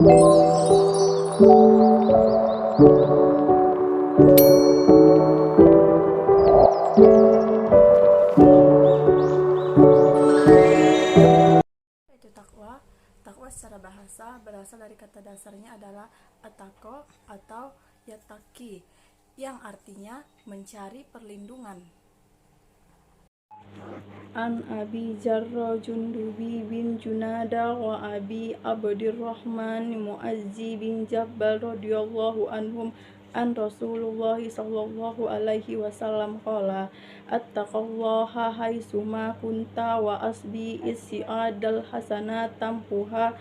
Itu takwa. Takwa secara bahasa berasal dari kata dasarnya adalah atako atau yataki, yang artinya mencari perlindungan. An Abi Jarra Jundubi bin Junada wa Abi Abdurrahman Muazzi bin Jabbal radhiyallahu anhum an Rasulullah sallallahu alaihi wasallam qala attaqallaha haitsuma kunta wa asbi isyadal hasanat tampuha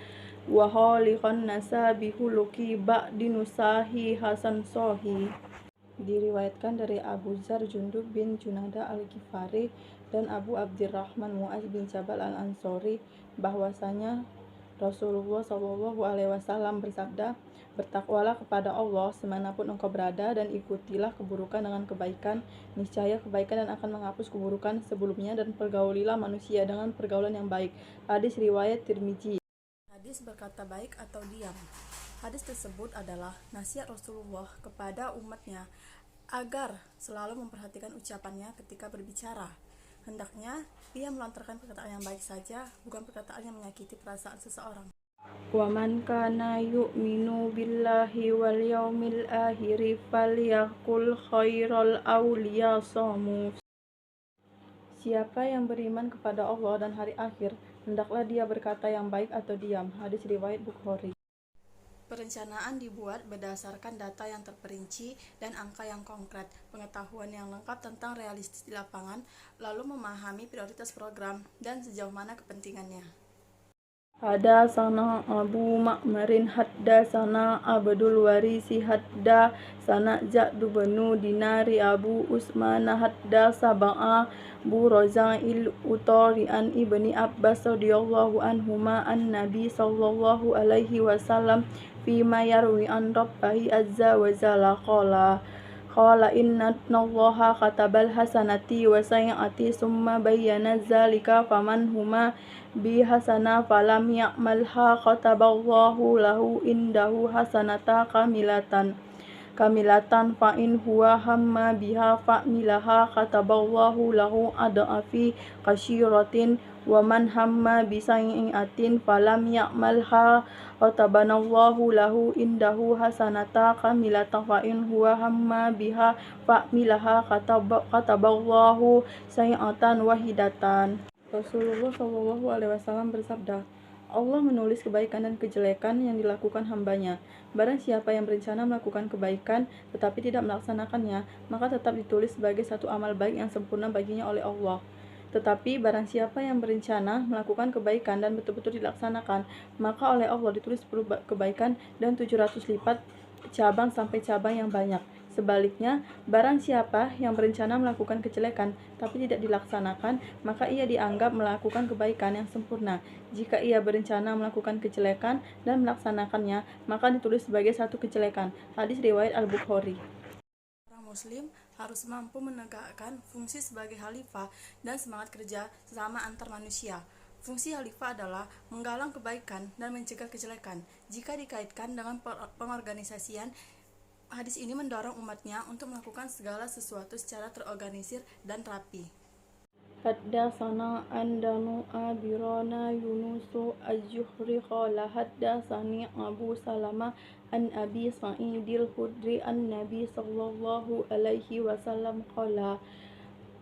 wa khaliqan nasa bihuluki ba'dinusahi hasan sohi. Diriwayatkan dari Abu Dzar Jundub bin Junada al-Ghifari dan Abu Abdurrahman Muaz bin Jabal al-Ansori bahwasanya Rasulullah Shallallahu Alaihi Wasallam bersabda, bertakwalah kepada Allah semanapun engkau berada dan ikutilah keburukan dengan kebaikan, niscaya kebaikan dan akan menghapus keburukan sebelumnya, dan pergaulilah manusia dengan pergaulan yang baik. Hadis riwayat Tirmizi. Hadis berkata baik atau diam. Hadis tersebut adalah nasihat Rasulullah kepada umatnya agar selalu memperhatikan ucapannya ketika berbicara. Hendaknya ia melontarkan perkataan yang baik saja, bukan perkataan yang menyakiti perasaan seseorang. Wa man kana yu'minu billahi wal yaumil akhir falyaqul khairal aw liyasmut. Siapa yang beriman kepada Allah dan hari akhir, hendaklah dia berkata yang baik atau diam. Hadis riwayat Bukhari. Perencanaan dibuat berdasarkan data yang terperinci dan angka yang konkret, pengetahuan yang lengkap tentang realistis di lapangan, lalu memahami prioritas program dan sejauh mana kepentingannya. Hadasana Abu Ma'marin Haddasana Abdul Warisi Haddasana Ja'du benu Dinari Abu Usman Haddasa Ba'a Bu Roza'il Utori an Ibni Abbas radhiyallahu anhuma an Nabi sallallahu alaihi wasallam fima yarwi an Rabbahi azza wa jalla qala inna allaha katabal hasanati wa sayyiati summa bayyana zalika faman huma bi hasana falam ya'malha kataballahu lahu indahu hasanata kamilatan fa in huwa hamma biha fa'milaha kataballahu lahu ad'afi kasyiratin wa man hamma bi sayyi'atin falam ya'malha katabanallahu lahu indahu hasanata kamilatan fa in huwa hamma biha fa'milaha kataballahu sayyi'atan wahidatan. Rasulullah Shallallahu Alaihi Wasallam bersabda, Allah menulis kebaikan dan kejelekan yang dilakukan hambanya. Barang siapa yang berencana melakukan kebaikan tetapi tidak melaksanakannya, maka tetap ditulis sebagai satu amal baik yang sempurna baginya oleh Allah. Tetapi barang siapa yang berencana melakukan kebaikan dan betul-betul dilaksanakan, maka oleh Allah ditulis 10 kebaikan dan 700 lipat cabang sampai cabang yang banyak. Sebaliknya, barang siapa yang berencana melakukan kejelekan tapi tidak dilaksanakan, maka ia dianggap melakukan kebaikan yang sempurna. Jika ia berencana melakukan kejelekan dan melaksanakannya, maka ditulis sebagai satu kejelekan. Hadis riwayat Al-Bukhari. Orang muslim harus mampu menegakkan fungsi sebagai khalifah dan semangat kerja sesama antar manusia. Fungsi khalifah adalah menggalang kebaikan dan mencegah kejelekan. Jika dikaitkan dengan pengorganisasian, hadis ini mendorong umatnya untuk melakukan segala sesuatu secara terorganisir dan rapi. Haddasana Andanu Abirana Yunusu Az-Zuhri qala haddasani Abu Salama an Abi Sa'idil Khudri an Nabi sallallahu alaihi wasallam qala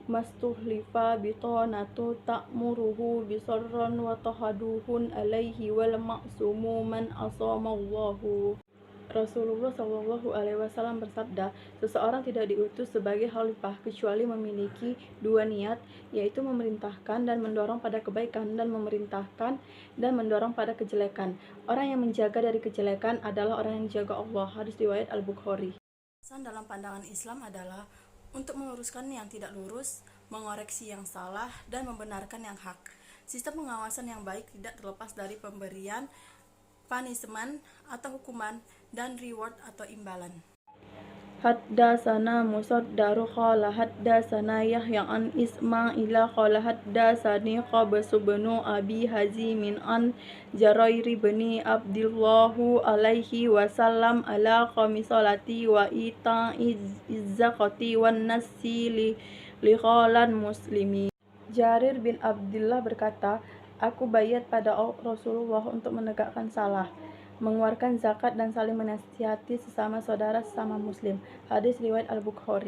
mastuhlifa bitonatu ta'muruhu bisarran wa tahaduhun alaihi wal ma'sumu man asamallahu. Rasulullah Shallallahu Alaihi Wasallam bersabda, seseorang tidak diutus sebagai khalifah kecuali memiliki dua niat, yaitu memerintahkan dan mendorong pada kebaikan dan memerintahkan dan mendorong pada kejelekan. Orang yang menjaga dari kejelekan adalah orang yang menjaga Allah. Hadis riwayat Al-Bukhari. Pesan dalam pandangan Islam adalah untuk meluruskan yang tidak lurus, mengoreksi yang salah, dan membenarkan yang hak. Sistem pengawasan yang baik tidak terlepas dari pemberian punishment atau hukuman dan reward atau imbalan. Haddatsana Musaddar qala haddatsana Yahya an Ismaila qala haddatsani Qabs bin Abi Hazim an Jarair bin Abdullah alaihi wasallam ala qamisalati wa ita'iz zakati wan nasi li muslimi. Jarir bin Abdullah berkata, aku bayat pada Rasulullah untuk menegakkan salah, mengeluarkan zakat dan saling menasihati sesama saudara sesama muslim. Hadis riwayat Al-Bukhari.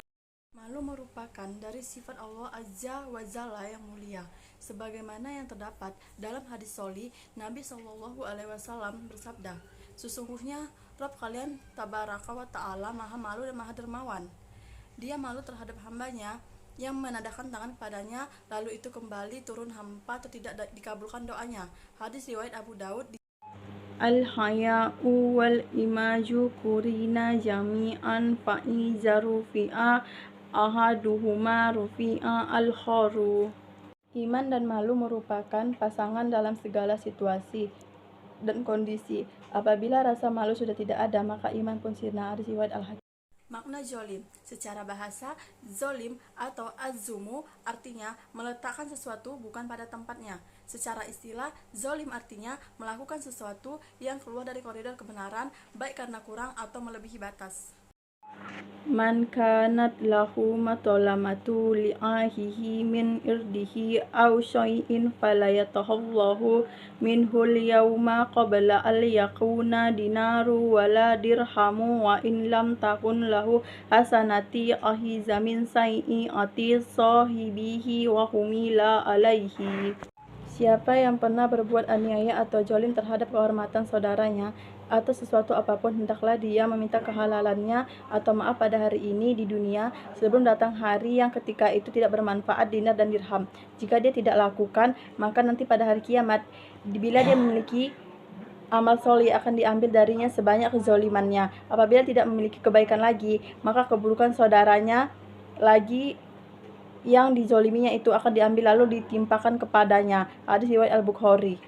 Malu merupakan dari sifat Allah Azza wa Jalla yang mulia, sebagaimana yang terdapat dalam hadis sahih Nabi Shallallahu Alaihi Wasallam bersabda, sesungguhnya Rabb kalian Tabaraka wa Ta'ala maha malu dan maha dermawan. Dia malu terhadap hambanya yang menadahkan tangan padanya, lalu itu kembali turun hampa atau tidak dikabulkan doanya. Hadis riwayat Abu Daud. Al-haya'u wal imaju kurina jami'an fa'iza rufi'a ahaduhuma rufi'a al-kharu. Iman dan malu merupakan pasangan dalam segala situasi dan kondisi. Apabila rasa malu sudah tidak ada, maka iman pun sirna. Hadis riwayat Al-Hakim. Makna zolim. Secara bahasa, zolim atau azumu artinya meletakkan sesuatu bukan pada tempatnya. Secara istilah, zolim artinya melakukan sesuatu yang keluar dari koridor kebenaran, baik karena kurang atau melebihi batas. Man kanat lahu matolamatu li'ahihi min irdihi aw syai'in falayatahallahu minhul yawma qabla al yakuna dinaru wala dirhamu wa in lam takun lahu hasanati ahiza min sai'ati sahibihi wa humila alaihi. Siapa yang pernah berbuat aniaya atau zalim terhadap kehormatan saudaranya atau sesuatu apapun, hendaklah dia meminta kehalalannya atau maaf pada hari ini di dunia sebelum datang hari yang ketika itu tidak bermanfaat dinar dan dirham. Jika dia tidak lakukan, maka nanti pada hari kiamat, bila dia memiliki amal soleh akan diambil darinya sebanyak kezalimannya. Apabila tidak memiliki kebaikan lagi, maka keburukan saudaranya lagi yang dizoliminya itu akan diambil lalu ditimpakan kepadanya. Hadis riwayat Al-Bukhari.